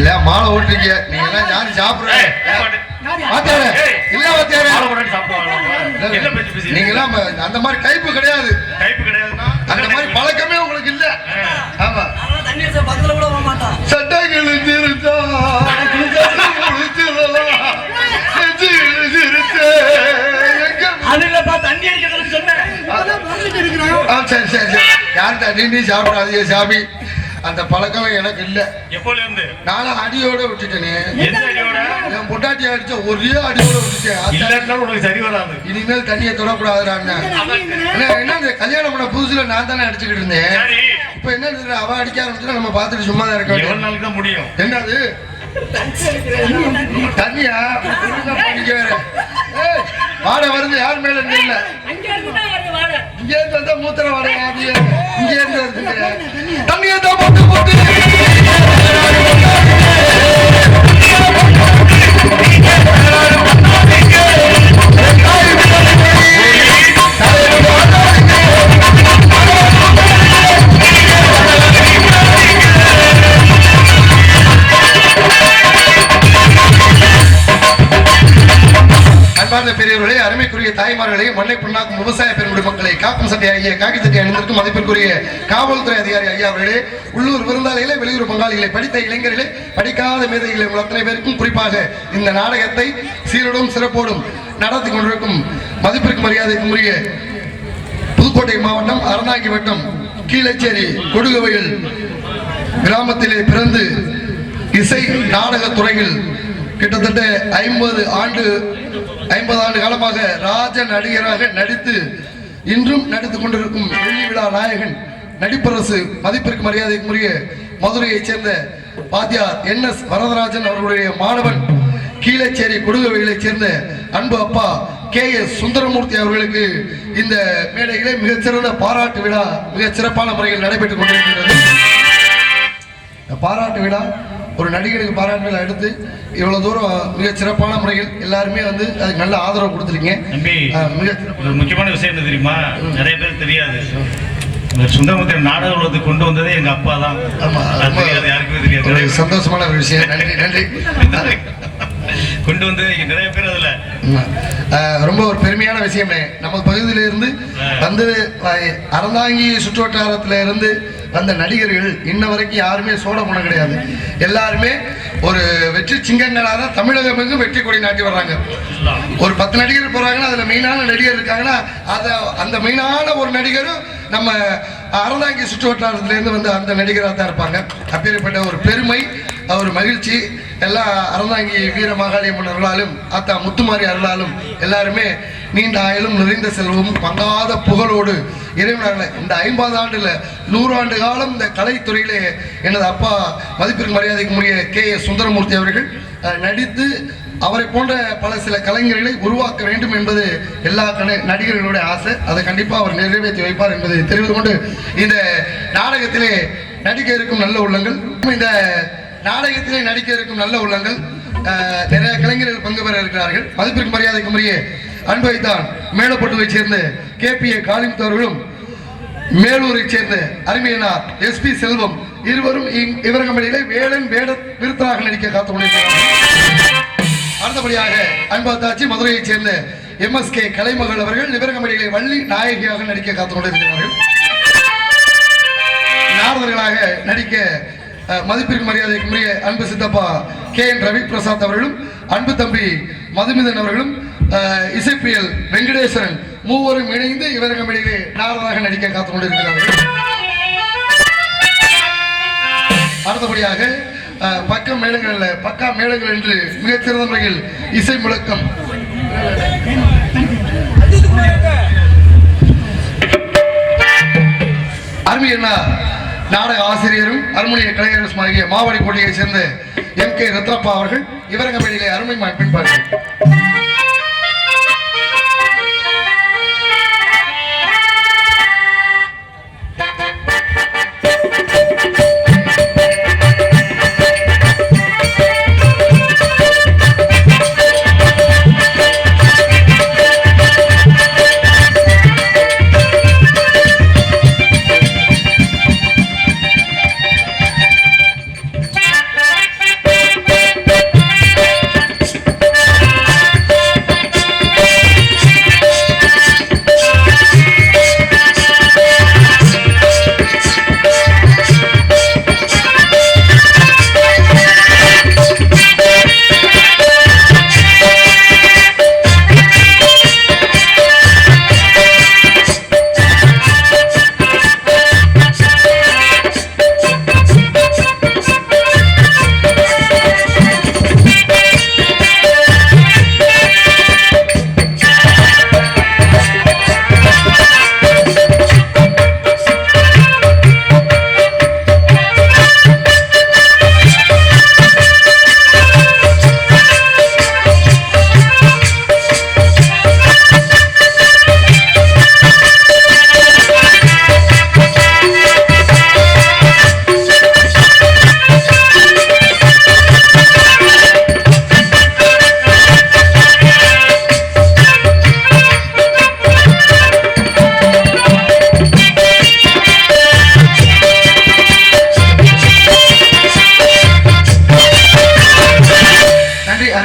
இல்ல மாலை ஓட்டுறீங்க நீங்க எல்லாம் யாரு சாப்பிடுறேன் நீங்க எல்லாம் அந்த மாதிரி டைப்பு கிடையாது. அந்த மாதிரி பழக்கமே உங்களுக்கு இல்ல. ஆமா சட்டை கிழிஞ்சிருச்சா சரி சரி சரி யார்கிட்ட நீ சாப்பிடாதீங்க சாமி. அந்த பழக்கம் எனக்கு இல்ல. நானும் அடியோட விட்டுட்டேனே. என் பொட்டாட்டி அடிச்ச ஒரே அடியோட விட்டுட்டேன். சரி வராது. இனிமேல் தண்ணியை தொடக்கூடாதுறாங்க. என்ன கல்யாணம் பண்ண புதுசுல நான் தானே அடிச்சுக்கிட்டு இருந்தேன். இப்ப என்ன அவ அடிக்க ஆரம்பிச்சுன்னா நம்ம பார்த்துட்டு சும்மா தான் இருக்க முடியும். என்னது தண்ணியா படிக்க வேற வாடை வருது. யார் மேல இல்ல இங்க இருந்து வந்தா மூத்திர வாடகை இங்க இருந்து வருது. தண்ணியை தான் போட்டு போட்டு அன்பார்ந்த பெரியவர்களே, அருமைக்குரிய தாய்மார்களே, மண்ணை பொன்னாக்கும் விவசாய பெருங்குடி மக்களை, காக்கும் சட்டை ஆகிய காக்கி சட்டை அணிந்திருக்கும் மதிப்பிற்குரிய காவல்துறை அதிகாரி ஐயா அவர்களே, உள்ளூர் விருந்தாளிகளே, வெளியூர் பங்காளிகளை, படித்த இளைஞர்களே, படிக்காத மேதைகளை உங்கள் அத்தனை பேருக்கும் குறிப்பாக இந்த நாடகத்தை சீரோடும் சிறப்போடும் நடத்தி கொண்டிருக்கும் மதிப்பிற்கு மரியாதைக்கு உரிய புதுக்கோட்டை மாவட்டம் அறந்தாங்கி வட்டம் கீழச்சேரி கொடுகவையில் கிராமத்திலே பிறந்து இசை நாடக துறையில் கிட்டத்தட்ட 50 ஆண்டு காலமாக ராஜ நடிகராக நடித்து இன்றும் நடித்துக் கொண்டிருக்கும் வெள்ளி விழா நாயகன் நடிப்பரசு மதிப்பிற்கு மரியாதைக்குரிய மதுரையைச் சேர்ந்த வாத்தியார் NS வரதராஜன் அவர்களுடைய மாணவன் கீழச்சேரி கொடுகவைகளைச் சேர்ந்த அன்பு அப்பா KS சுந்தரமூர்த்தி அவர்களுக்கு இந்த மேடையிலே மிகச்சிறந்த பாராட்டு விழா மிக சிறப்பான முறையில் நடைபெற்றுக் கொண்டிருக்கிறது. பாராட்டு விழா ஒரு நடிகருக்கு பாராட்டுகளை எடுத்து இவ்வளவு தூரம் மிக சிறப்பான முறையில் எல்லாருமே வந்து அதுக்கு நல்ல ஆதரவு கொடுத்துருக்கீங்க. முக்கியமான விஷயம் என்ன தெரியுமா, நிறைய பேர் தெரியாது, சுந்தரமூர்த்தி நாடக உலகத்துக்கு கொண்டு வந்ததே எங்க அப்பா தான். யாருக்குமே தெரியாது. சந்தோஷமான ஒரு விஷயம். நன்றி நன்றி. கொண்டு வந்து நிறைய பேர் அதுல ரொம்ப ஒரு பெருமையான விஷயமே. நம்ம பகுதியில இருந்து வந்து அறந்தாங்கி சுற்று வட்டாரத்துல இருந்து வந்த நடிகர்கள் இன்ன வரைக்கும் யாருமே சோட போன கிடையாது. எல்லாருமே ஒரு வெற்றி சிங்கங்களாக தான் தமிழகம் எங்கும் வெற்றி கொடி நாட்டி வர்றாங்க. ஒரு 10 நடிகர் போறாங்கன்னா அதுல மெயினான நடிகர் இருக்காங்கன்னா அந்த மெயினான ஒரு நடிகரும் நம்ம அறந்தாங்கி சுற்று வட்டாரத்திலேருந்து வந்து அந்த நடிகராக தான் இருப்பாங்க. அப்பேற்பட்ட ஒரு பெருமை ஒரு மகிழ்ச்சி எல்லாம் அறந்தாங்கி வீர மாகாளியம்மன் அருளாலும் அத்தா முத்துமாரி அருளாலும் எல்லாருமே நீண்ட ஆயிலும் நிறைந்த செல்வமும் பங்காத புகழோடு இறைவனாக இந்த 50 ஆண்டுல 100 ஆண்டு காலம் இந்த கலைத்துறையிலே எனது அப்பா மதிப்பிற்கு மரியாதைக்கு உரிய KS சுந்தரமூர்த்தி அவர்கள் நடித்து அவரை போன்ற பல சில கலைஞர்களை உருவாக்க வேண்டும் என்பது எல்லா நடிகர்களுடைய ஆசை. அதை கண்டிப்பாக அவர் நிறைவேற்றி வைப்பார் என்பதை தெரிவித்துக் கொண்டு இந்த நாடகத்திலே நடிக்க இருக்கும் நல்ல உள்ளங்கள் இந்த நாடகத்திலே நடிக்க இருக்கும் நல்ல உள்ளங்கள் நிறைய கலைஞர்கள் பங்கு பெற இருக்கிறார்கள். மதிப்பிற்கு மரியாதைக்கு உரிய அன்பைத்தான் மேலப்பட்டுவை சேர்ந்த KPA காளிமுத்து அவர்களும் மேலூரை சேர்ந்த அருமையனார் SP செல்வம் இருவரும் இவரகமடியிலே வேளன் வேட விருத்தாக நடிக்க காத்துக் கொண்டிருக்கிறார்கள். அடுத்தபடியாக அன்பாத்தாச்சி மதுரையைச் சேர்ந்த MSK கலைமகள் அவர்கள் இவரகமடியிலே வள்ளி நாயகியாக நடிக்க காத்துக் கொண்டிருக்கிறார்கள். நாரதர்களாக நடிக்க மதிப்பிற்கு மரியாதைக்கு உரிய அன்பு சித்தப்பா KN ரவி பிரசாத் அவர்களும் அன்பு தம்பி மதுமிதன் அவர்களும் இசைப்பியல் வெங்கடேஸ்வரன் மூவரும் இணைந்து இவரகமடியிலே நாரதராக நடிக்க காத்துக் கொண்டிருக்கிறார்கள். அடுத்தபடியாக பக்கா மேளங்கள் என்று மிகச்சிறந்த முறையில் இசை முழக்கம் அருமையண்ணா நாடக ஆசிரியரும் அருமொழிய கலைஞரும் ஆகிய மாவடி கோட்டையை சேர்ந்த MK ரத்னப்பா அவர்கள் இவரகமேடையிலே அருமை பின்பார்கள்.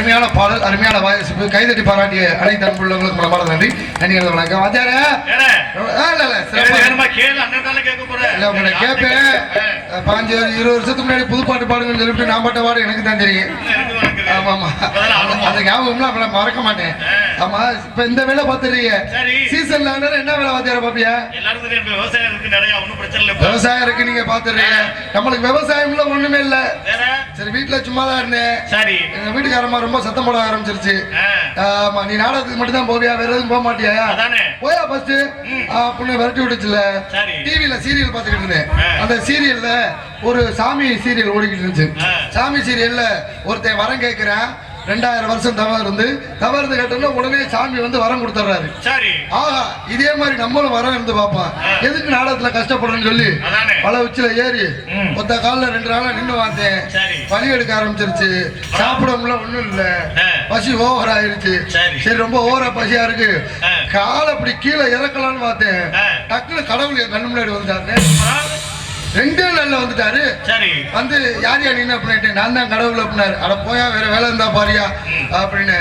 அருமையான பாடல், அருமையான வாய்ப்பு, கைதட்டி பாராட்டிய அனைத்து அன்புள்ளவங்களுக்கு மனமார்ந்த நன்றி. நன்றி, வணக்கம். வாத்தியாரே கேட்பேன். 15-20 வருஷத்துக்கு முன்னாடி புதுப்பாட்டு பாடுங்கன்னு சொல்லிட்டு நான் பாட்ட பாடு எனக்கு தான் தெரியும். ஆமா ஆமா, அந்த ஞாபகம்லாம் அப்ப மறக்க மாட்டேன். ஆமா, இப்ப இந்த வேலை பாத்துறீங்க, சீசன்ல என்ன வேலை வாத்தியார பாப்பியா? விவசாயம் இருக்கு, நீங்க பாத்துறீங்க. நம்மளுக்கு விவசாயம்ல ஒண்ணுமே இல்ல. சரி, வீட்டுல சும்மா தான் இருந்தேன். சரி, எங்க வீட்டுக்காரமா ரொம்ப சத்தம் போட ஆரம்பிச்சிருச்சு. ஆமா, நீ நாடகத்துக்கு மட்டும் தான் போவியா, வேற எதுவும் போக மாட்டியா? போயா ஃபர்ஸ்ட் அப்படின்னு விரட்டி விட்டுச்சுல. டிவில சீரியல் பாத்துக்கிட்டு இருந்தேன். அந்த சீரியல்ல ஒரு சாமி சீரியல் ஓடிக்கிட்டு இருந்துச்சு. சாமி சீரியல்ல ஒருத்தன் வரம் கேட்கிறான். 2000 வருஷம் தவறு கேட்டோம்னா உடனே சாமி வந்து வரம் கொடுத்துறாரு. ஆஹா, இதே மாதிரி நம்மளும் வரம் இருந்து பார்ப்போம். எதுக்கு நாடகத்துல கஷ்டப்படுறோம்னு சொல்லி பல உச்சில ஏறி ஒத்த காலில் 2 நாளா நின்று பார்த்தேன். வலி எடுக்க ஆரம்பிச்சிருச்சு. சாப்பிட முடியல, ஒண்ணும் இல்ல, பசி ஓவர் ஆயிருச்சு. சரி, ரொம்ப ஓவரா பசியா இருக்கு, காலை அப்படி கீழே இறக்கலாம்னு பார்த்தேன். டக்குனு கடவுள் என் கண்ணு முன்னாடி வந்துட்டாரு. 2 நாள்ல வந்துட்டாரு. சரி, வந்து யார் நீங்க அப்படின்ட்டு, நான் தான் கடவுள் அப்படின்னாரு. அட போயா, வேற வேலை இருந்தா பாரியா அப்படின்னு.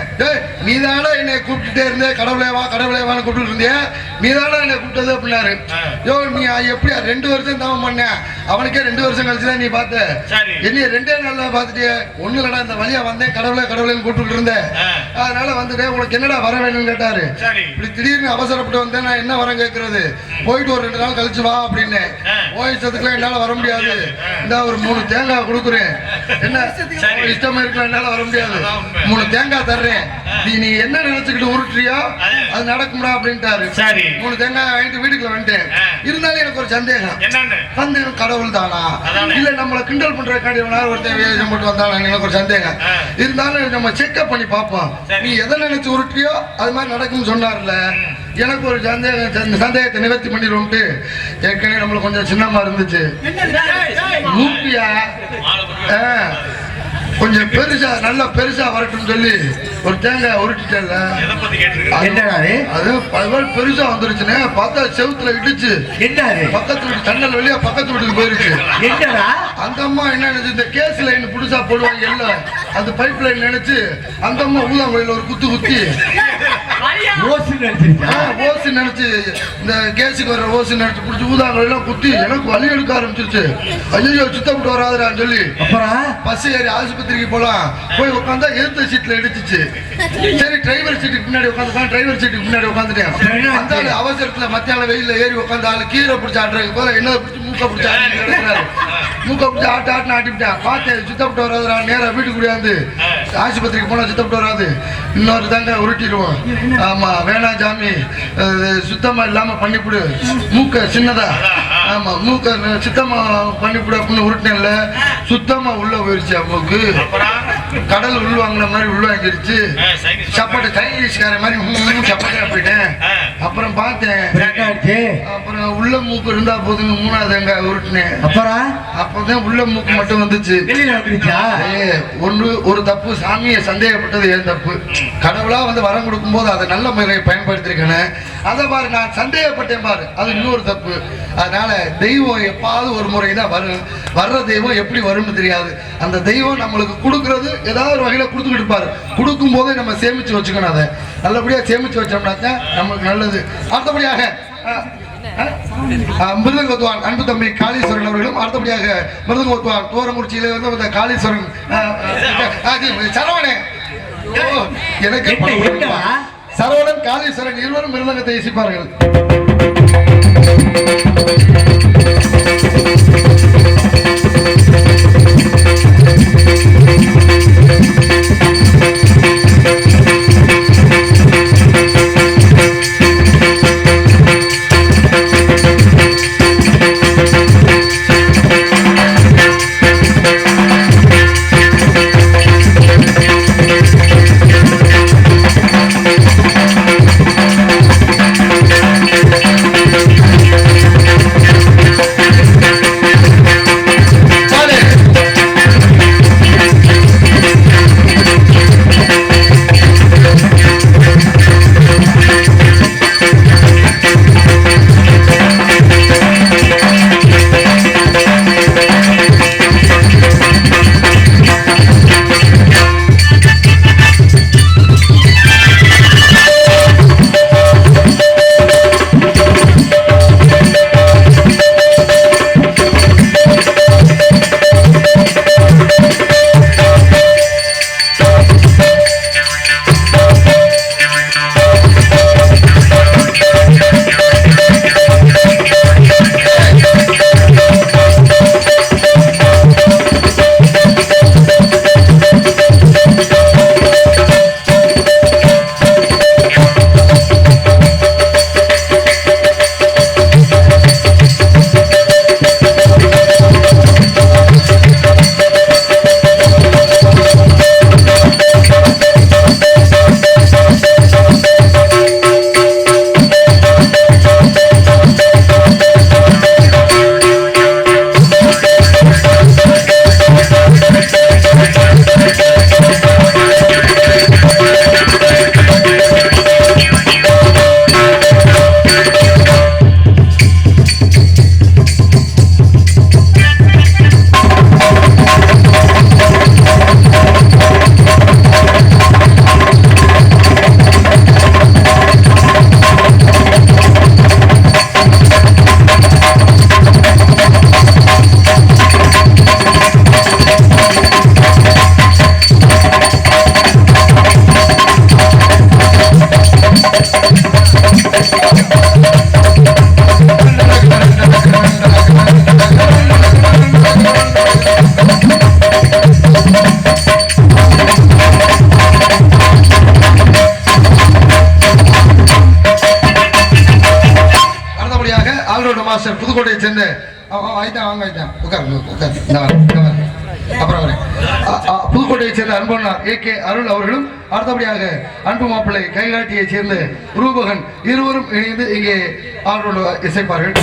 நீ தானே என்னை கூப்பிட்டுட்டே இருந்தே, கடவுளே வான்னு கூப்பிட்டு இருந்தியா, நீ தானே என்னை கூப்பிட்டது அப்படின்னாரு. யோ, நீ எப்படியா 2 வருஷம் தவம் பண்ண, அவனுக்கே 2 வருஷம் கழிச்சுதான் நீ பார்த்த, என்னைய 2 நாள்ல பாத்துட்டிய. ஒண்ணு இல்லடா, இந்த வழியா வந்தேன், கடவுளேன்னு கூப்பிட்டு இருந்தேன், அதனால வந்துட்டேன். உனக்கு என்னடா வர வேணும்னு கேட்டாரு. இப்படி திடீர்னு அவசரப்பட்டு வந்தேன், நான் என்ன வரம் கேட்கறது, போயிட்டு ஒரு 2 நாள் கழிச்சு வா அப்படின்னு. போயிட்டதுக்குள்ள என்னால வர முடியாது, இந்த ஒரு 3 தேங்காய் கொடுக்குறேன், என்ன இஷ்டமா இருக்கலாம், என்னால வர முடியாது, 3 தேங்காய் தர்றேன், நீ என்ன நினைச்சுக்கிட்டு உருட்டுறியோ அது நடக்கும்டா அப்படின்ட்டாரு. 3 தேங்காய் வாங்கிட்டு வீட்டுக்குள்ள வந்துட்டேன். இருந்தாலும் எனக்கு ஒரு சந்தேகம், கடவுள் தானா இல்ல நம்மளை கிண்டல் பண்றதுக்காண்டி ஒருத்தன் வேஷம் போட்டு வந்தாலும் எனக்கு ஒரு சந்தேகம். இருந்தாலும் நம்ம செக்அப் பண்ணி பார்ப்போம், நீ எதை நினைச்சு உருட்டியோ அது மாதிரி நடக்கும்னு சொன்னார்ல. எனக்கு ஒரு சந்தேகத்தை நிவர்த்தி பண்ணிடுவோம்ட்டு ஏற்கனவே நம்மளுக்கு கொஞ்சம் சின்னமா இருந்துச்சு. மூப்பியா கொஞ்சம் பெருசா, நல்லா பெருசா வரட்டும் சொல்லி ஒரு தேங்காய் உருட்டிட்டல. அது பெருசா வந்துருச்சுன்னு பார்த்தா செவுத்துல இடிச்சு பக்கத்து வீட்டு ஜன்னல் வழியா பக்கத்து வீட்டுக்கு போயிருச்சு. அந்த அம்மா என்ன நினைச்சு, இந்த கேஸ் லைன் புதுசா போடுவாங்க இல்ல, அந்த பைப் லைன் நினைச்சு அந்த அம்மா ஊதாங்குழியில ஒரு குத்தி ஓசி நினைச்சு, இந்த கேஸுக்கு வர்ற ஓசி நினைச்சு புடிச்சு ஊதாங்குழியெல்லாம் குத்தி எனக்கு வலி எடுக்க ஆரம்பிச்சிருச்சு. ஐயோ, சுத்தப்பட்டு வராதுடான்னு சொல்லி அப்புறம் பஸ் ஏறி ஆஸ்பத்திரிக்கு போலாம். போய் உட்காந்தா எதிர்த்த சீட்ல இடிச்சிச்சு. சரி, டிரைவர் சீட்டுக்கு பின்னாடி உட்காந்துட்டேன். அந்த அவசரத்துல மத்தியான வெயில ஏறி உட்காந்து ஆளு கீரை பிடிச்ச ஆட்டுறதுக்கு போல என்ன பிடிச்சி மூக்க பிடிச்சி ஆட்டுன்னு ஆட்டிவிட்டேன். பார்த்தேன், சுத்தப்பட்டு வராதுடா. நேரா வீட்டுக்கு கூடியாந்து ஆஸ்பத்திரிக்கு போனா சுத்தப்பட்டு வராது, இன்னொரு தாங்க உருட்டிடுவோம். ஆமா, வேணாம் சாமி, சுத்தமா இல்லாம பண்ணிவிடு, மூக்க சின்னதா, ஆமா மூக்க சுத்தமா பண்ணிவிடு அப்படின்னு உருட்டினேன்ல, சுத்தமா உள்ள போயிருச்சு. அம்மாவுக்கு கடல் உள்வாங்கின மாதிரி உள்வாங்கிருச்சு. சப்பாட்டு சைனீஸ்கார மாதிரி சப்பாட்டா போயிட்டேன். அப்புறம் பார்த்தேன், அப்புறம் உள்ள மூக்கு இருந்தா போதுன்னு 3வது அங்க உருட்டினேன். அப்பதான் உள்ள மூக்கு மட்டும் வந்துச்சு. ஒரு தப்பு, சாமியை சந்தேகப்பட்டது ஏன் தப்பு. கடவுளா வந்து வரம் கொடுக்கும் போது அதை நல்ல முறையை பயன்படுத்திருக்கேன். அதை பாரு, நான் சந்தேகப்பட்டேன் பாரு, அது இன்னொரு தப்பு. அதனால தெய்வம் எப்பாவது ஒரு முறை தான் வரும். வர்ற தெய்வம் எப்படி வரும்னு தெரியாது. அந்த தெய்வம் நம்மளுக்கு கொடுக்கறது ஏதாவது ஒரு வகையில கொடுத்துக்கிட்டு இருப்பாரு. கொடுக்கும் போதே நம்ம சேமிச்சு வச்சுக்கணும். அதை நல்லபடியா சேமிச்சு வச்சோம்னா நம்மளுக்கு நல்லது. அடுத்தபடியாக மிருதங்கத்துவான் அன்பு தம்பி காளீஸ்வரன் அவர்களும், அடுத்தபடியாக மிருதங்கத்துவான் தோரமுடிச்சியில வந்து காளீஸ்வரன் சரவணே, எனக்கு சரவணன் காளீஸ்வரன் இருவரும் மிருதங்கத்தை இசைப்பார்கள். புதுக்கோட்டையை சேர்ந்த ஆயிட்டான் வாங்க ஆயிட்டான் உட்கார் அப்புறம் வரேன். புதுக்கோட்டையை சேர்ந்த அன்பனார் AK அருள் அவர்களும் அடுத்தபடியாக அன்பு மாப்பிள்ளை கைகாட்டியை சேர்ந்த ரூபகன் இருவரும் இணைந்து இங்கே ஆர்வலோடு இசைப்பார்கள்.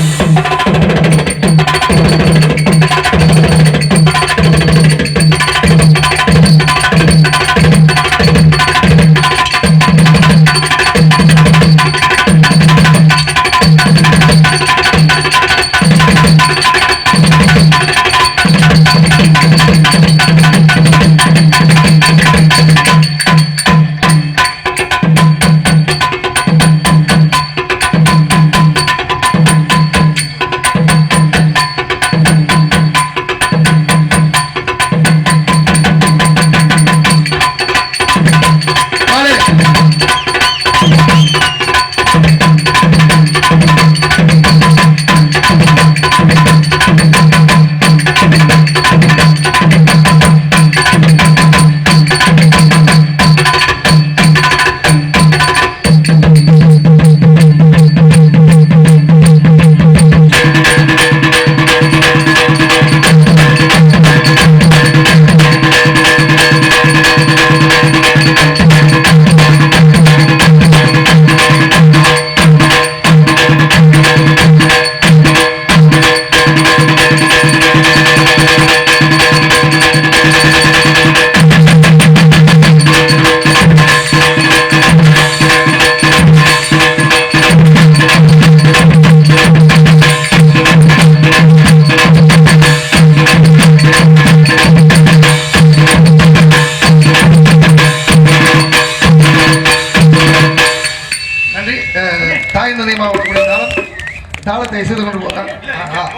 தாளத்தை செய்து கொண்டு போறார்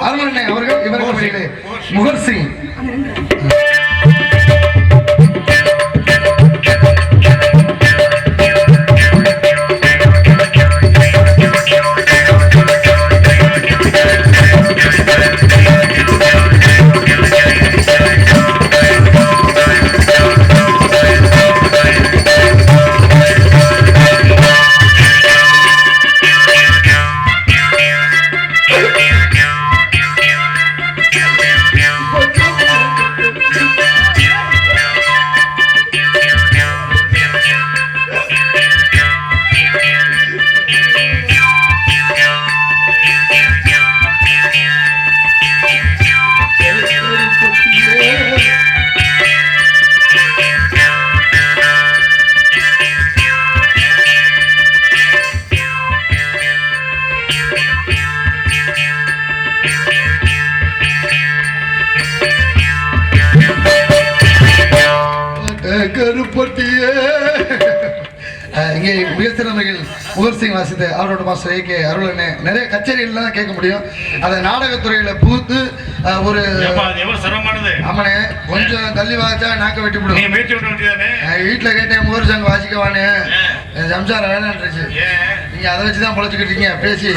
அருணண்ணே அவர்கள் இவர்கள் முகர் சிங். இங்கே மிக சிறந்தவர்கள் முகர் சிங் வாசித்த அவரோட மாஸ்டர் AK அருளண்ணே நிறைய கச்சேரிகள் தான் கேட்க முடியும். அதை நாடகத்துறையில பூத்து ஒரு ஆமாண்ணே கொஞ்சம் தள்ளி வாச்சா நாக்க வெட்டி விடும். வீட்டுல கேட்டேன் முகர் சங்க வாசிக்கவானே சம்சாரம் வேணான்றுச்சு. நீங்க அதை வச்சுதான் பொழைச்சுக்கிட்டீங்க பேசி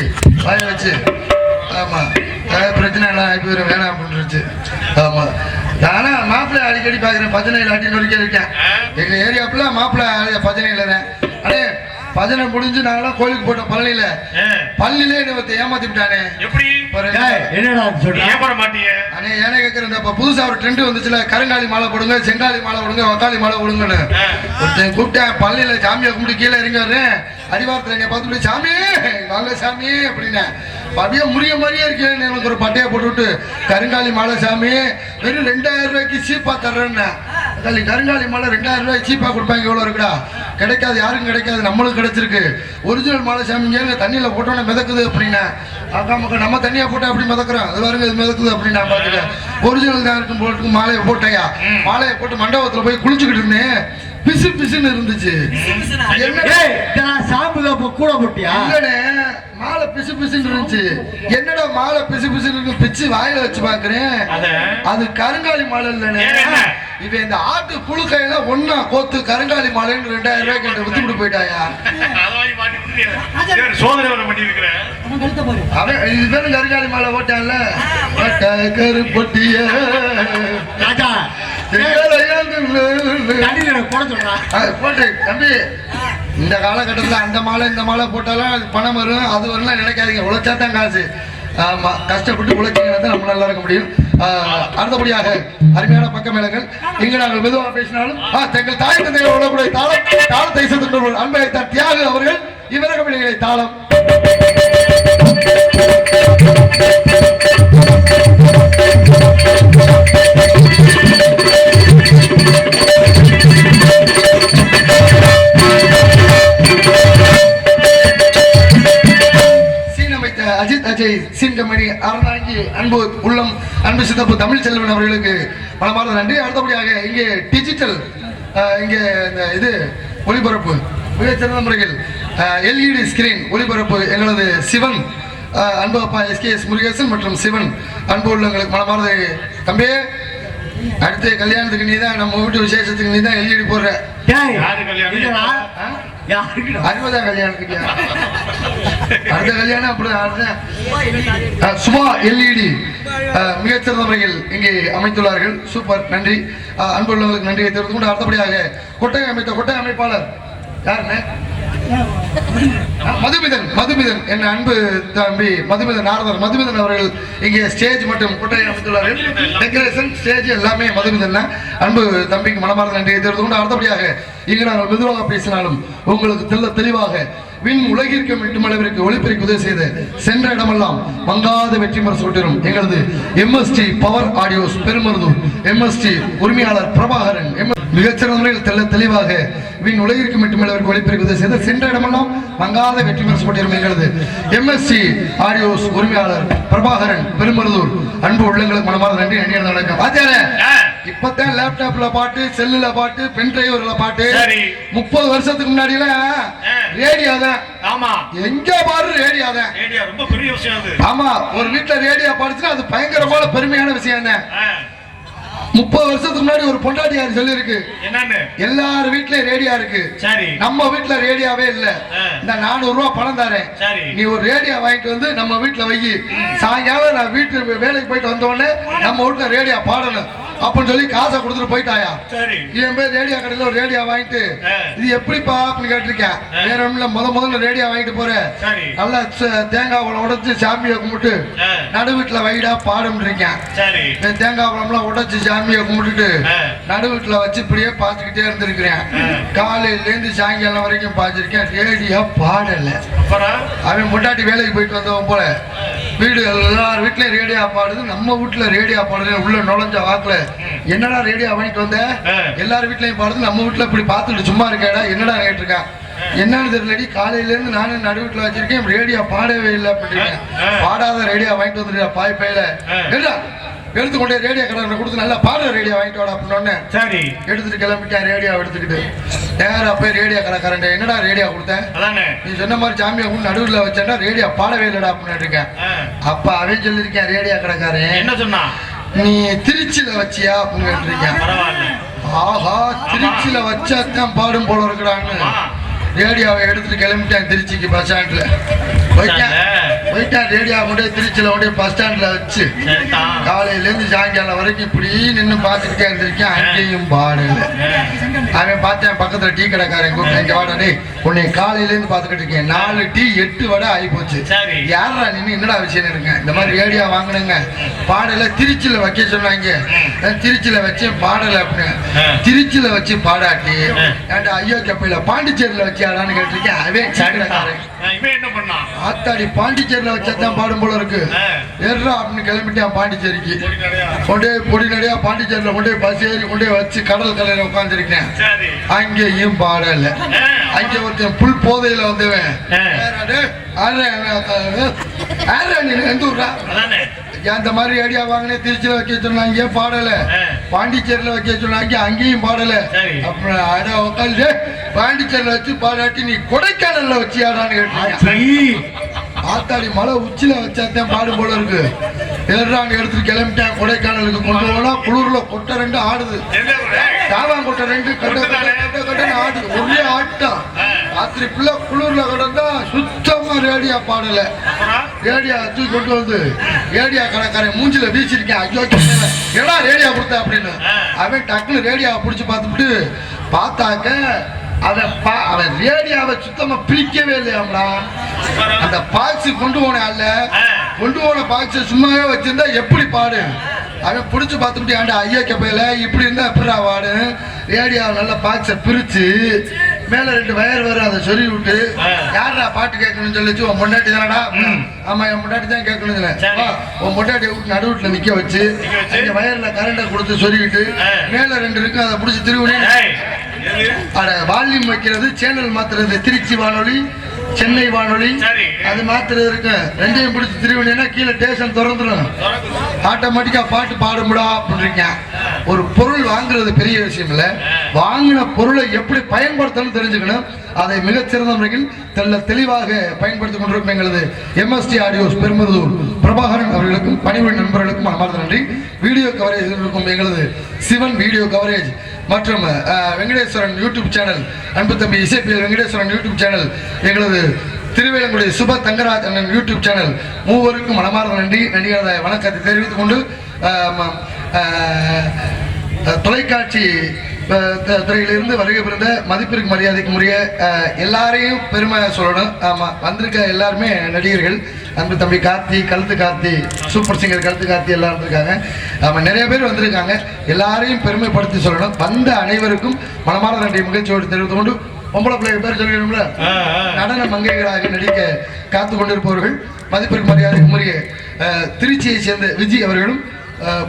வாய வச்சு. ஆமா பிரச்சனை எல்லாம் ஆகி போயிடும் வேணாம் அப்படின்னுச்சு. ஆமா ஆனா மாப்பிள்ளை அடிக்கடி பாக்குறேன் பஜனையில் அடி நொறுக்க இருக்கேன். எங்க ஏரியாப்புல மாப்பிள்ளை பஜனையில தான். அடே பஜனை முடிஞ்சு நாங்களாம் கோயிலுக்கு போட்ட பழனியில பள்ளியிலே என்னை ஏமாத்தி விட்டானே. அண்ணே ஏன்னா கேட்கறேன் இப்ப புதுசா ஒரு ட்ரெண்ட் வந்துச்சுல கருங்காலி மாலை போடுங்க செங்காலி மாலை போடுங்க வக்காளி மாலை போடுங்கன்னு ஒருத்தன் கூப்பிட்டேன். பள்ளியில சாமியை கும்பிட்டு கீழே இறங்கி வர்றேன். அடிவாரத்துல என்னை பார்த்துட்டு சாமி வாங்க சாமி அப்படின்னா அப்படியே முறிய மாதிரியே இருக்கேன். எனக்கு ஒரு பட்டையை போட்டுவிட்டு கருங்காலி மாலை சாமி வெறும் 2000 ரூபாய்க்கு சீப்பா தர்றேன்னு. கருங்காலி மாலை 2000 ரூபாய்க்கு சீப்பா கொடுப்பாங்க. எவ்வளவு இருக்குடா கிடைக்காது யாருக்கும் கிடைக்காது நம்மளுக்கு கிடைச்சிருக்கு. ஒரிஜினல் மாலை சாமிங்க தண்ணியில போட்டோன்னே மிதக்குது அப்படின்னா மக்கள் நம்ம தண்ணியா போட்டா அப்படி மிதக்குறோம் அது பாருங்க இது மிதக்குது அப்படின்னு நான் பார்த்துட்டேன். ஒரிஜினல் தான் இருக்கும் போட்டு மாலையை போட்டையா மாலையை போட்டு மண்டபத்துல போய் குளிச்சுக்கிட்டு இருந்தேன். பிசு பிசுன்னு இருந்துச்சு. கூட போட்டியா மாலை பிசு பிசுன்னு இருந்துச்சு. என்னடா மாலை பிசு பிசுன்னு பிச்சு வாயில வச்சு பாக்குறேன். அது கருங்காலி மாலை இல்லைன்னு இவ இந்த ஆட்டு புழுக்கையில ஒன்னா கோத்து கருங்காலி மாலைன்னு 2000 ரூபாய்க்கு என்கிட்ட வித்துட்டு போயிட்டாயா. இதுதான் கருங்காலி மாலை போட்டான்ல கருப்பொட்டிய போட்டு தம்பி இந்த காலகட்டத்தில் அந்த மாலை இந்த மாலை போட்டாலும் அது பணம் வரும் அது வரலாம் நினைக்காதீங்க. உழைச்சாதான் காசு. ஆமா, கஷ்டப்பட்டு உழைச்சிங்கன்னா தான் நம்ம நல்லா இருக்க முடியும். அடுத்தபடியாக அருமையான பக்க மேளங்கள். இங்கு நாங்கள் மெதுவாக பேசினாலும் தங்கள் தாய் தந்தையை உணவுடைய தாளத்தை சென்று அன்பை தியாகு அவர்கள் இவரகமில்லை தாளம். அஜித் அஜய் சீன் கம்பெனி அறந்தாங்கி அன்பு உள்ளம் அன்பு சித்தப்பு தமிழ் செல்வன் அவர்களுக்கு மனமார்ந்த நன்றி. அடுத்தபடியாக இங்கே டிஜிட்டல் இங்கே இந்த இது ஒளிபரப்பு மிகச்சிறந்த முறையில் எல்இடி ஸ்கிரீன் ஒளிபரப்பு எங்களது சிவன் அன்பு அப்பா எஸ்கேஎஸ் முருகேசன் மற்றும் சிவன் அன்பு உள்ளங்களுக்கு மனமார்ந்த தம்பி. அடுத்த கல்யாணத்துக்கு நீ தான், நம்ம வீட்டு விசேஷத்துக்கு நீ தான் எல்இடி போடுற. அறுபதா கல்யாணத்துக்கு அடுத்த கல்யாணம் அப்படிதான். சுபா எல்இடி மிகச்சிறந்த முறையில் இங்கே அமைத்துள்ளார்கள். சூப்பர், நன்றி. அன்புள்ளவர்களுக்கு நன்றியை தெரிவித்துக் கொண்டு அடுத்தபடியாக கொட்டகை அமைத்த கொட்டகை அமைப்பாளர் யாருன்னு மதுமிதன் என் அன்பு தம்பி மதுமிதன் நாரதர் மதுமிதன் அவர்கள் இங்கே ஸ்டேஜ் மற்றும் கொட்டகை அமைத்துள்ளார்கள். டெக்கரேஷன் ஸ்டேஜ் எல்லாமே மதுமிதன் அன்பு தம்பிக்கு மனமார்ந்த நன்றியை தெரிவித்துக் கொண்டு அடுத்தபடியாக இங்கு நாங்கள் மெதுவாக பேசினாலும் உங்களுக்கு தெளிவாக விண் உலகிற்கு மீட்டும் அளவிற்கு ஒளிபெருக்கு உதவி செய்த சென்ற இடமெல்லாம் மங்காத வெற்றி மரசு கொட்டிரும் எங்களது MST power audios Perumaruthur MST உரிமையாளர் பிரபாகரன் மிகச்சிறந்த முறையில் தெளிவாக விண் உலகிற்கு மீட்டும் அளவிற்கு ஒளிபெருக்கு உதவி செய்த சென்ற இடமெல்லாம் மங்காத வெற்றி மரசு கொட்டிரும் எங்களது எம்எஸ்டி ஆடியோஸ் உரிமையாளர் பிரபாகரன் பெருமருதூர் அன்பு உள்ளங்களுக்கு மனமார்ந்த நன்றி. வணக்கம். இப்பதான் லேப்டாப்ல பாட்டு, செல்லுல பாட்டு, பென் டிரைவர்ல பாட்டு. 30 வருஷத்துக்கு முன்னாடி ரேடியோ தான். ஆமா, எங்க பாரு ரேடியோ தான். ரேடியோ ரொம்ப பெரிய விஷயம் அது. ஆமா, ஒரு வீட்டுல ரேடியோ பாடுச்சுன்னா அது பயங்கரமான பெருமையான விஷயம் தான். 30 வருஷத்துக்கு முன்னாடி ஒரு பொண்டாட்டியார் சொல்லி இருக்கு என்னன்னு, எல்லார் வீட்லயும் ரேடியோ இருக்கு. சரி, நம்ம வீட்டுல ரேடியோவே இல்ல. இந்த 400 ரூபாய் பணம் தரேன், நீ ஒரு ரேடியோ வாங்கிட்டு வந்து நம்ம வீட்டுல வை. சாயங்காலம் நான் வீட்டு வேலைக்கு போயிட்டு வந்த உடனே நம்ம வீட்டுல ரேடியோ பாடணும் அப்படின்னு சொல்லி காசை கொடுத்துட்டு போயிட்டாயா. என் பேர் ரேடியோ கடையில ஒரு ரேடியோ வாங்கிட்டு இது எப்படிப்பா அப்படின்னு கேட்டிருக்கேன். வேற ஒண்ணுல முதல்ல ரேடியோ வாங்கிட்டு போறேன், நல்லா தேங்காய் உடைச்சு சாமியை கும்பிட்டு நடு வீட்டுல வைடா பாடும் இருக்கேன். தேங்காய் பழம்லாம் உடைச்சு சாமியை கும்பிட்டுட்டு நடு வீட்டுல வச்சு இப்படியே பார்த்துக்கிட்டே இருந்திருக்கிறேன். காலையில இருந்து சாயங்காலம் வரைக்கும் பார்த்திருக்கேன், ரேடியோ பாடல. அவன் முன்னாடி வேலைக்கு போயிட்டு வந்தவன் போல வீடு எல்லார் வீட்லயும் ரேடியோ பாடுது, நம்ம வீட்டுல ரேடியோ பாடுது. உள்ள நுழைஞ்ச வாக்குல என்னடா ரேடியோ வாங்கிட்டு வந்த, எல்லார் வீட்லயும் பாடுது, நம்ம வீட்டுல இப்படி பார்த்துட்டு சும்மா இருக்கேடா என்னடா கேட்டிருக்கான். என்னன்னு தெரியலடி, காலையில இருந்து நானும் நடு வீட்டுல வச்சிருக்கேன், ரேடியோ பாடவே இல்லை அப்படின்னு. பாடாத ரேடியோ வாங்கிட்டு வந்துருக்கா பாய் பையில எடுத்துக்கொண்டே ரேடியோ கடை கொடுத்து நல்லா பாடுற ரேடியோ வாங்கிட்டு வாடா அப்படின்னு. சரி, எடுத்துட்டு கிளம்பிட்டேன். ரேடியோ எடுத்துக்கிட்டு நேரா போய் ரேடியோ கடைக்காரன் என்னடா ரேடியோ கொடுத்தேன், நீ சொன்ன மாதிரி சாமியை கூட நடுவில் வச்சேன்டா ரேடியோ பாடவே இல்லடா அப்படின்னு இருக்கேன். அப்ப அவன் சொல்லியிருக்கேன் ரேடியோ கடைக்காரன் என்ன சொன்னா, நீ திருச்சியில வச்சியா அப்படின்னு கேட்டிருக்கேன். ஆஹா, திருச்சியில வச்சாத்தான் பாடும் போல இருக்கிறான்னு ரேடியோவை எடுத்துட்டு கிளம்பிட்டேன். திருச்சிக்கு பஸ் ஸ்டாண்ட்ல போயிட்டேன். ரேடியோ கொண்டே திருச்சியில கொண்டே பஸ் ஸ்டாண்ட்ல வச்சு காலையில இருந்து சாயங்காலம் வரைக்கும் இப்படி நின்று பார்த்துக்கிட்டே இருந்திருக்கேன். அங்கேயும் பாடல. அவன் பார்த்தேன் பக்கத்துல டீ கடைக்காரன் கூப்பிட்டு, இங்க வாடா டே, உன்னை காலையில இருந்து பார்த்துக்கிட்டு இருக்கேன், 4 டீ 8 வடை ஆகி போச்சு, யாரா நின்று என்னடா விஷயம் இருக்கேன். இந்த மாதிரி ரேடியோ வாங்கினுங்க பாடல, திருச்சியில வைக்க சொன்னாங்க, திருச்சியில வச்சு பாடல அப்படின்னு. திருச்சியில வச்சு பாடாட்டி ஐயோ கப்பையில பாண்டிச்சேரியில வச்சியாடான்னு கேட்டிருக்கேன். அவன் என்ன பண்ணா, ஆத்தாடி பாண்டிச்சேரியில வச்சாதான் பாடும் போல இருக்கு, ஏறா அப்படின்னு கிளம்பிட்டான் பாண்டிச்சேரிக்கு. கொண்டே பொடி நடையா பாண்டிச்சேரியில கொண்டே பஸ் ஏறி கொண்டே வச்சு கடல் கலையில உட்காந்துருக்கேன். அங்கேயும் பாடல. அங்கே ஒருத்தன் புல் போதையில வந்தவன் எந்த ஊர்ரா அந்த மாதிரி ஐடியா வாங்கினே திருச்சியில வைக்க சொன்னாங்க பாடல, பாண்டிச்சேரியில வைக்க சொன்னாங்க அங்கேயும் பாடல. அப்புறம் உட்காந்து பாண்டிச்சேரியில வச்சு பாடாட்டி நீ கொடைக்கானல்ல வச்சியாடான்னு கேட்டீங்க. ஆத்தாடி மலை உச்சில வச்சாத்தான் பாடும் போல இருக்கு. ஏறாங்க எடுத்துட்டு கிளம்பிட்டேன். கொடைக்கானலுக்கு கொண்டு போனா குளிர்ல கொட்டை 2 ஆடுது, சாமான் கொட்டை 2 கட்ட ஆடுது, ஒரே ஆட்டம். ராத்திரி பிள்ளை குளிர்ல கடந்தா சுத்தமா ரேடியா பாடல. ரேடியா தூக்கி கொண்டு வந்து ரேடியா கடைக்காரன் மூஞ்சில வீசிருக்கேன். ஐயோ ஏடா ரேடியா கொடுத்த அப்படின்னு. அவன் டக்குனு ரேடியாவை பிடிச்சு பார்த்துட்டு பார்த்தாக்க அவன் ரேடியாவை சுத்தமா பிரிக்கவே இல்லையாம்டா. அந்த பாக்ஸ் கொண்டு போன அல்ல கொண்டு போன பாக்ஸ் சும்மாவே வச்சிருந்தா எப்படி பாடு? அவன் பிடிச்சி பார்த்துட்டு ஆண்டா ஐயா கப்பையில இப்படி இருந்தா எப்படா வாடு? ரேடியோ நல்ல பாக்ஸை பிரிச்சு மேல 2 வயர் வரும், அதை சொல்லி விட்டு யாரா பாட்டு கேட்கணும்னு சொல்லிச்சு. உன் முன்னாடி தானடா? ஆமா, என் முன்னாடி தான் கேட்கணும். உன் முன்னாடி நடுவுல நிக்க வச்சு வயர்ல கரண்ட கொடுத்து சொல்லிக்கிட்டு மேல 2 இருக்கு, அதை பிடிச்சி திருவினேன். அட வால்யூம் வைக்கிறது, சேனல் மாத்துறது, திருச்சி வானொலி, சென்னை வானொலி, அது மாத்திரம் இருக்கு. 2ஐயும் பிடிச்சி திருவினா கீழே ஸ்டேஷன் திறந்துடும், ஆட்டோமேட்டிக்கா பாட்டு பாடுமுடா அப்படின்றீங்க. ஒரு பொருள் வாங்குறது பெரிய விஷயம் இல்ல, வாங்கின பொருளை எப்படி பயன்படுத்தணும் தெரிஞ்சுக்கணும். அதை மிகச்சிறந்த முறையில் தெளிவாக பயன்படுத்திக் கொண்டிருக்கும் எங்களது MST ஆடியோஸ் பெருமருதூர் பிரபாகரன் அவர்களுக்கும் பணிபுரி நண்பர்களுக்கும் மனமார்ந்த நன்றி. வீடியோ கவரேஜ் இருக்கும் எங்களது சிவன் வீடியோ கவரேஜ் மற்றும் வெங்கடேஸ்வரன் யூடியூப் சேனல், அன்பு தம்பி இசைப்பியல் வெங்கடேஸ்வரன் யூடியூப் சேனல், எங்களது திருவேலங்குடி சுப தங்கராஜ் அண்ணன் யூடியூப் சேனல், மூவருக்கும் மனமார்ந்த நன்றி. நன்றிகள வணக்கத்தை தெரிவித்துக் கொண்டு தொலைக்காட்சி துறையிலிருந்து வருகை புரிந்த மதிப்பிற்கு மரியாதைக்கு உரிய எல்லாரையும் பெருமை சொல்லணும். ஆமா, வந்திருக்க எல்லாருமே நடிகர்கள். அன்பு தம்பி கார்த்தி, கழுத்து கார்த்தி, சூப்பர் சிங்கர் கழுத்து கார்த்தி எல்லாம் இருந்திருக்காங்க. ஆமா, நிறைய பேர் வந்திருக்காங்க. எல்லாரையும் பெருமைப்படுத்தி சொல்லணும். வந்த அனைவருக்கும் மனமார்ந்த நன்றி மகிழ்ச்சியோடு தெரிவித்துக் கொண்டு பொம்பளை பிள்ளை பேர் சொல்லிடும்ல, நடன மங்கைகளாக நடிக்க காத்து கொண்டிருப்பவர்கள் மதிப்பிற்கு மரியாதைக்கு உரிய திருச்சியை சேர்ந்த விஜய் அவர்களும்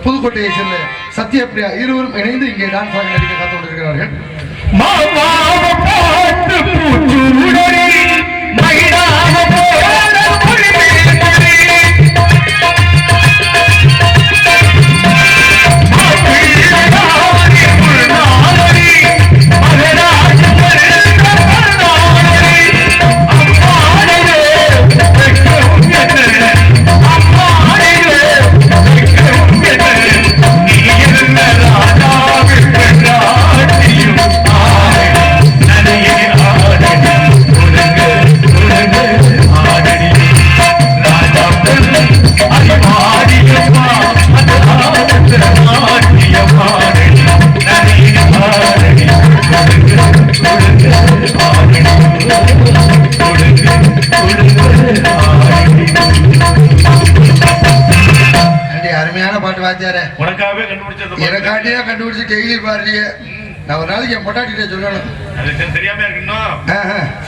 புதுக்கோட்டையை சேர்ந்த சத்யபிரியா இருவரும் இணைந்து இங்கே டான்ஸ் ஆக நடிக்க காத்து கொண்டிருக்கிறார்கள். எனக்காண்டியா கண்டுபிடிச்சு டெய்லி பாடுறிய. நான் ஒரு நாளைக்கு என் பொட்டாட்டிட்ட சொல்லணும்.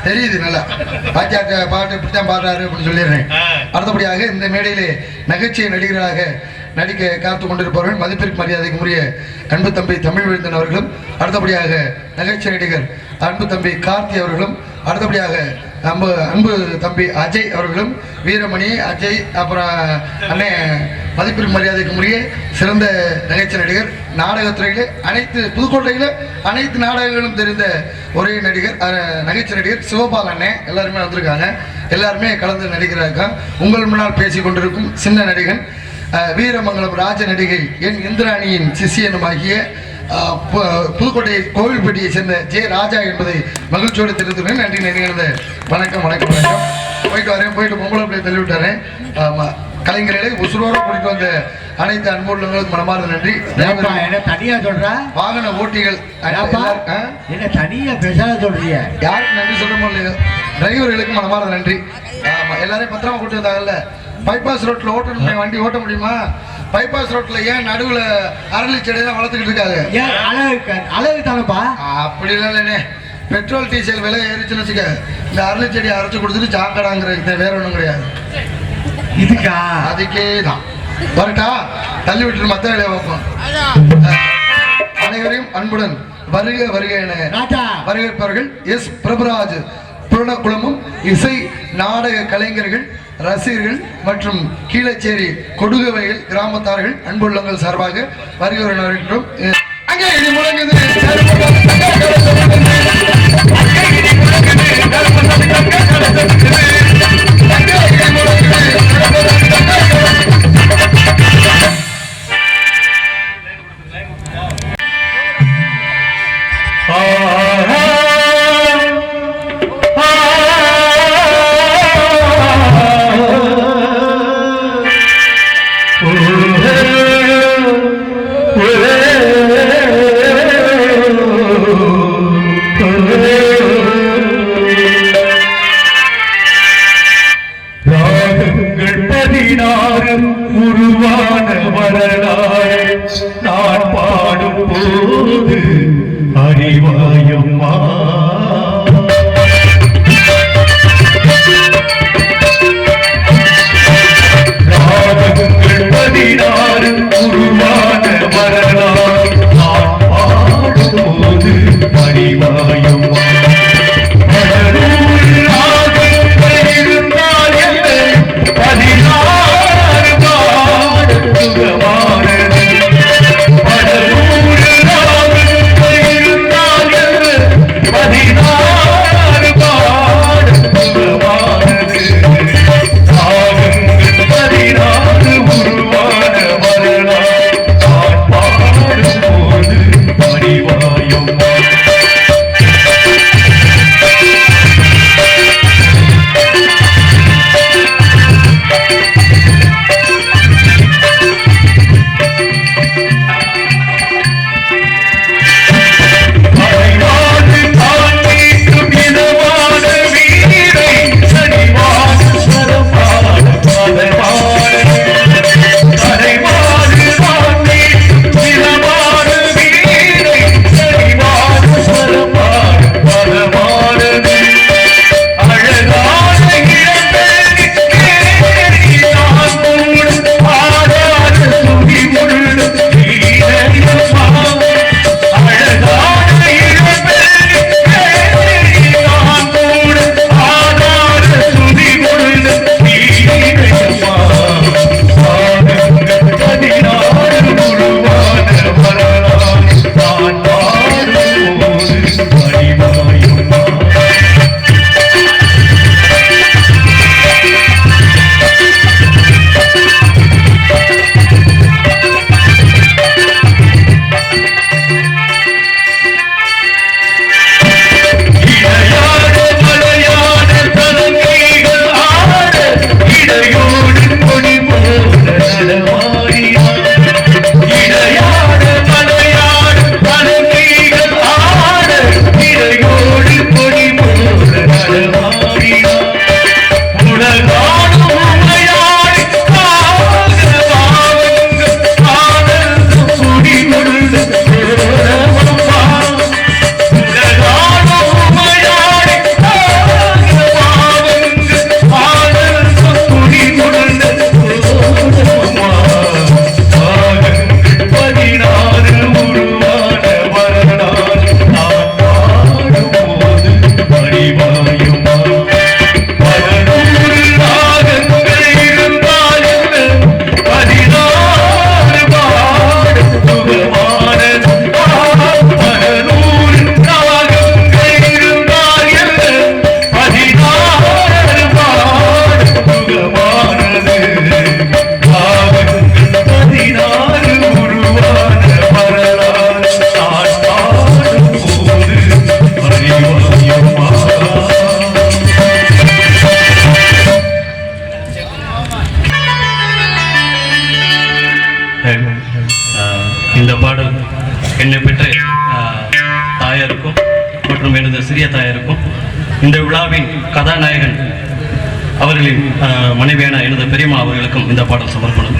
தெரியுது நல்லா, பாச்சாட்ட பாட்டு இப்படித்தான் பாடுறாரு அப்படின்னு சொல்லிடுறேன். அடுத்தபடியாக இந்த மேடையிலே நகைச்சுவை நடிகராக நடிக்க காத்து கொண்டிருப்பவர்கள் மதிப்பிற்கு மரியாதைக்கு உரிய அன்பு தம்பி தமிழ் விழுந்தன் அவர்களும், அடுத்தபடியாக நகைச்சுவை நடிகர் அன்பு தம்பி கார்த்தி அவர்களும், அடுத்தபடியாக அன்பு தம்பி அஜய் அவர்களும், வீரமணி அஜய், அப்புறம் அண்ணே மதிப்பிற்கு மரியாதைக்கு உரிய சிறந்த நகைச்சுவை நடிகர், நாடகத்துறையிலே அனைத்து புதுக்கோட்டையில் அனைத்து நாடகங்களும் தெரிந்த ஒரே நடிகர் நகைச்சுவை நடிகர் சிவபால் அண்ணே. எல்லாருமே வந்திருக்காங்க. எல்லாருமே கலந்து நடிகராக உங்கள் முன்னால் பேசி கொண்டிருக்கும் சின்ன நடிகன் வீரமங்கலம் ராஜ நடிகை என் இந்திராணியின் சிஷியனுமாகிய புதுக்கோட்டை கோவில்பட்டியை சேர்ந்த ஜே ராஜா என்பதை மகிழ்ச்சியோடு தெரிவித்துள்ளேன். நன்றி நினைக்கிறத. வணக்கம் வணக்கம் வணக்கம். போயிட்டு வரேன், போயிட்டு பொம்பளை பிள்ளையை தள்ளி விட்டாரேன். கலைஞர்களை உசுரோட கூட்டிட்டு வந்த அனைத்து அன்புள்ளவங்களுக்கு மனமார்ந்த நன்றி. தனியா சொல்ற வாகன ஓட்டிகள் என்ன தனியா பேச சொல்றீங்க? யாருக்கு நன்றி சொல்ல முடியல, டிரைவர்களுக்கு மனமார்ந்த நன்றி. எல்லாரையும் பத்திரமா கூட்டு வந்தாங்கல்ல. பைபாஸ் ரோட்ல ஓட்டணும், வண்டி ஓட்ட முடியுமா? பைபாஸ் ரோட்ல ஏன் நடுவுல அரளி செடியெல்லாம் வளர்த்துக்கிட்டு இருக்காங்க? அழகு தானப்பா. அப்படி இல்லைண்ணே, பெட்ரோல் டீசல் விலை ஏறிச்சுன்னு வச்சுக்க, இந்த அரளி செடியை அரைச்சு கொடுத்துட்டு சாக்கடாங்கிற வேற ஒன்றும் கிடையாது. இதுக்கா? அதுக்கே தான். வரட்டா, தள்ளி விட்டு மத்த வேலையை வைப்போம். அனைவரையும் அன்புடன் வருக வருக என வரவேற்பவர்கள் எஸ் பிரபுராஜ் புரணகுளமும் இசை நாடக கலைஞர்கள், ரசிகர்கள் மற்றும் கீழச்சேரி கொடுகவையில் கிராமத்தார்கள் அன்புள்ளங்கள் சார்பாக வருகிறோம். அங்கே இது முழங்குது. ராகங்கள் பதினா பரிவாயுமா இருந்தால் என்ன 16 பாடு சுகமானது படலூர் ராகங்கள் இருந்தால் என்ன 16 பாடு சுகமானது ராகங்கள் 16 உருவான வரலாறு நான் பாடும்போது பரிவாயும் இந்த பாடல் என்னை பெற்ற தாயாருக்கும் மற்றும் எனது சிறிய தாயாருக்கும் இந்த விழாவின் கதாநாயகன் அவர்களின் மனைவியான எனது பெரியம்மா அவர்களுக்கும் இந்த பாடல் சமர்ப்பணம்.